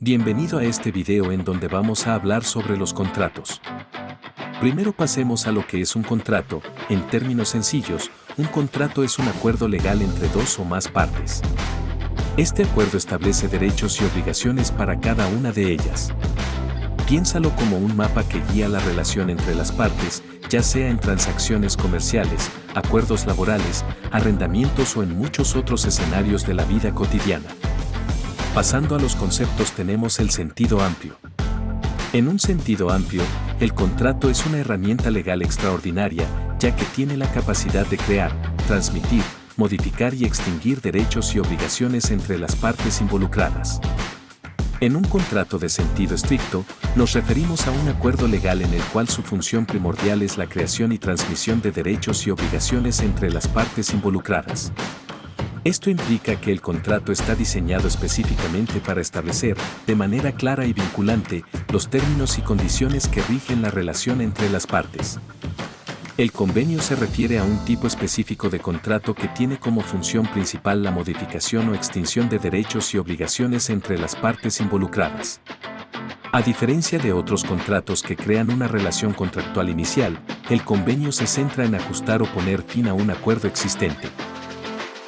Bienvenido a este video en donde vamos a hablar sobre los contratos. Primero pasemos a lo que es un contrato. En términos sencillos, un contrato es un acuerdo legal entre dos o más partes. Este acuerdo establece derechos y obligaciones para cada una de ellas. Piénsalo como un mapa que guía la relación entre las partes, ya sea en transacciones comerciales, acuerdos laborales, arrendamientos o en muchos otros escenarios de la vida cotidiana. Pasando a los conceptos tenemos el sentido amplio. En un sentido amplio, el contrato es una herramienta legal extraordinaria, ya que tiene la capacidad de crear, transmitir, modificar y extinguir derechos y obligaciones entre las partes involucradas. En un contrato de sentido estricto, nos referimos a un acuerdo legal en el cual su función primordial es la creación y transmisión de derechos y obligaciones entre las partes involucradas. Esto implica que el contrato está diseñado específicamente para establecer, de manera clara y vinculante, los términos y condiciones que rigen la relación entre las partes. El convenio se refiere a un tipo específico de contrato que tiene como función principal la modificación o extinción de derechos y obligaciones entre las partes involucradas. A diferencia de otros contratos que crean una relación contractual inicial, el convenio se centra en ajustar o poner fin a un acuerdo existente.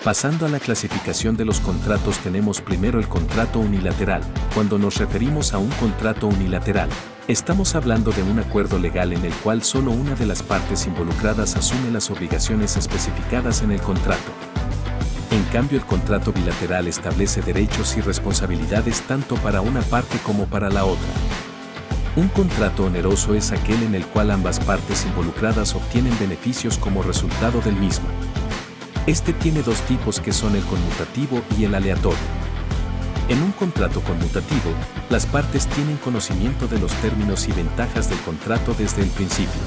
Pasando a la clasificación de los contratos tenemos primero el contrato unilateral. Cuando nos referimos a un contrato unilateral, estamos hablando de un acuerdo legal en el cual solo una de las partes involucradas asume las obligaciones especificadas en el contrato. En cambio, el contrato bilateral establece derechos y responsabilidades tanto para una parte como para la otra. Un contrato oneroso es aquel en el cual ambas partes involucradas obtienen beneficios como resultado del mismo. Este tiene dos tipos que son el conmutativo y el aleatorio. En un contrato conmutativo, las partes tienen conocimiento de los términos y ventajas del contrato desde el principio.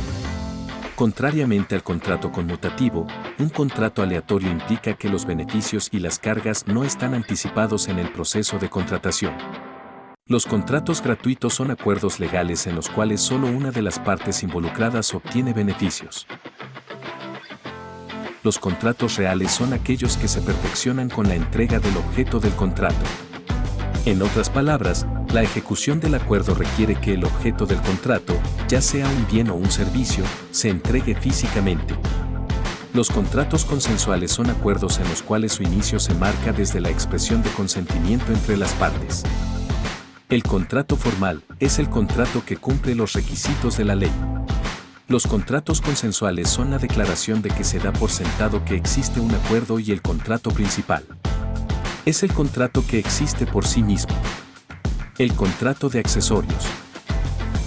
Contrariamente al contrato conmutativo, un contrato aleatorio implica que los beneficios y las cargas no están anticipados en el proceso de contratación. Los contratos gratuitos son acuerdos legales en los cuales solo una de las partes involucradas obtiene beneficios. Los contratos reales son aquellos que se perfeccionan con la entrega del objeto del contrato. En otras palabras, la ejecución del acuerdo requiere que el objeto del contrato, ya sea un bien o un servicio, se entregue físicamente. Los contratos consensuales son acuerdos en los cuales su inicio se marca desde la expresión de consentimiento entre las partes. El contrato formal es el contrato que cumple los requisitos de la ley. Los contratos consensuales son la declaración de que se da por sentado que existe un acuerdo y el contrato principal. Es el contrato que existe por sí mismo. El contrato de accesorios.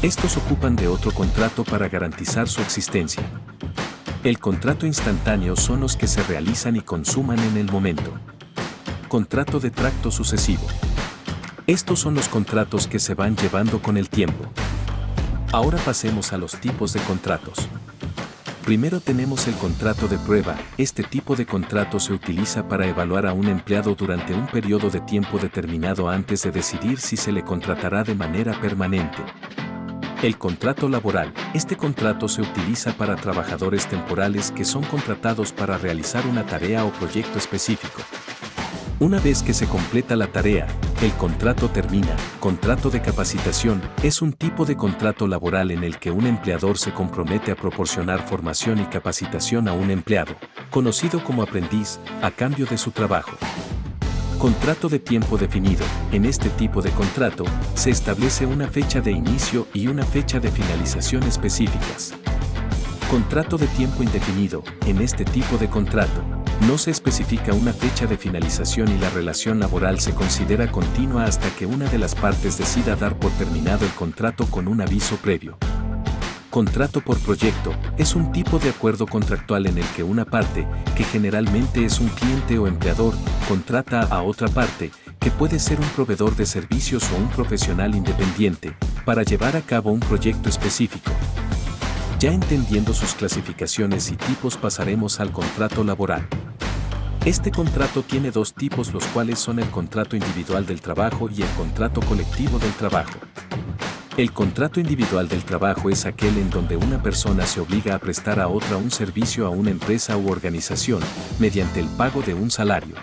Estos ocupan de otro contrato para garantizar su existencia. El contrato instantáneo son los que se realizan y consuman en el momento. Contrato de tracto sucesivo. Estos son los contratos que se van llevando con el tiempo. Ahora pasemos a los tipos de contratos. Primero tenemos el contrato de prueba. Este tipo de contrato se utiliza para evaluar a un empleado durante un periodo de tiempo determinado antes de decidir si se le contratará de manera permanente. El contrato laboral. Este contrato se utiliza para trabajadores temporales que son contratados para realizar una tarea o proyecto específico. Una vez que se completa la tarea, el contrato termina. Contrato de capacitación es un tipo de contrato laboral en el que un empleador se compromete a proporcionar formación y capacitación a un empleado, conocido como aprendiz, a cambio de su trabajo. Contrato de tiempo definido. En este tipo de contrato, se establece una fecha de inicio y una fecha de finalización específicas. Contrato de tiempo indefinido. En este tipo de contrato, no se especifica una fecha de finalización y la relación laboral se considera continua hasta que una de las partes decida dar por terminado el contrato con un aviso previo. Contrato por proyecto es un tipo de acuerdo contractual en el que una parte, que generalmente es un cliente o empleador, contrata a otra parte, que puede ser un proveedor de servicios o un profesional independiente, para llevar a cabo un proyecto específico. Ya entendiendo sus clasificaciones y tipos pasaremos al contrato laboral. Este contrato tiene dos tipos, los cuales son el contrato individual del trabajo y el contrato colectivo del trabajo. El contrato individual del trabajo es aquel en donde una persona se obliga a prestar a otra un servicio a una empresa u organización, mediante el pago de un salario.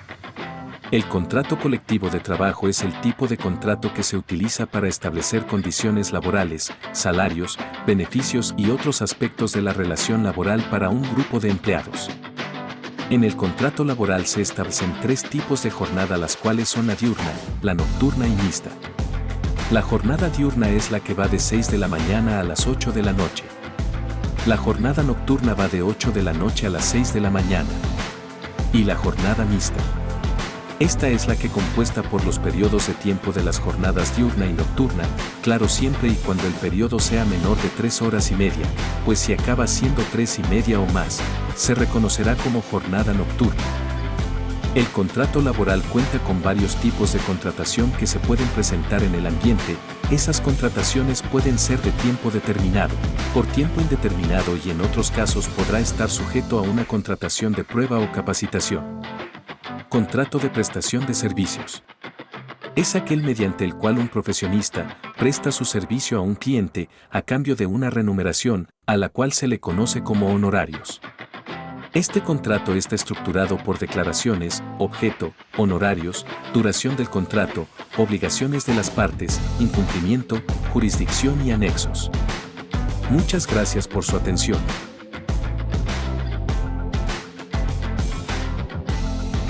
El contrato colectivo de trabajo es el tipo de contrato que se utiliza para establecer condiciones laborales, salarios, beneficios y otros aspectos de la relación laboral para un grupo de empleados. En el contrato laboral se establecen 3 tipos de jornada, las cuales son la diurna, la nocturna y mixta. La jornada diurna es la que va de 6 de la mañana a las 8 de la noche. La jornada nocturna va de 8 de la noche a las 6 de la mañana. Y la jornada mixta. Esta es la que compuesta por los periodos de tiempo de las jornadas diurna y nocturna, claro siempre y cuando el periodo sea menor de 3 horas y media, pues si acaba siendo 3 y media o más, se reconocerá como jornada nocturna. El contrato laboral cuenta con varios tipos de contratación que se pueden presentar en el ambiente. Esas contrataciones pueden ser de tiempo determinado, por tiempo indeterminado y en otros casos podrá estar sujeto a una contratación de prueba o capacitación. Contrato de prestación de servicios. Es aquel mediante el cual un profesionista presta su servicio a un cliente a cambio de una remuneración, a la cual se le conoce como honorarios. Este contrato está estructurado por declaraciones, objeto, honorarios, duración del contrato, obligaciones de las partes, incumplimiento, jurisdicción y anexos. Muchas gracias por su atención.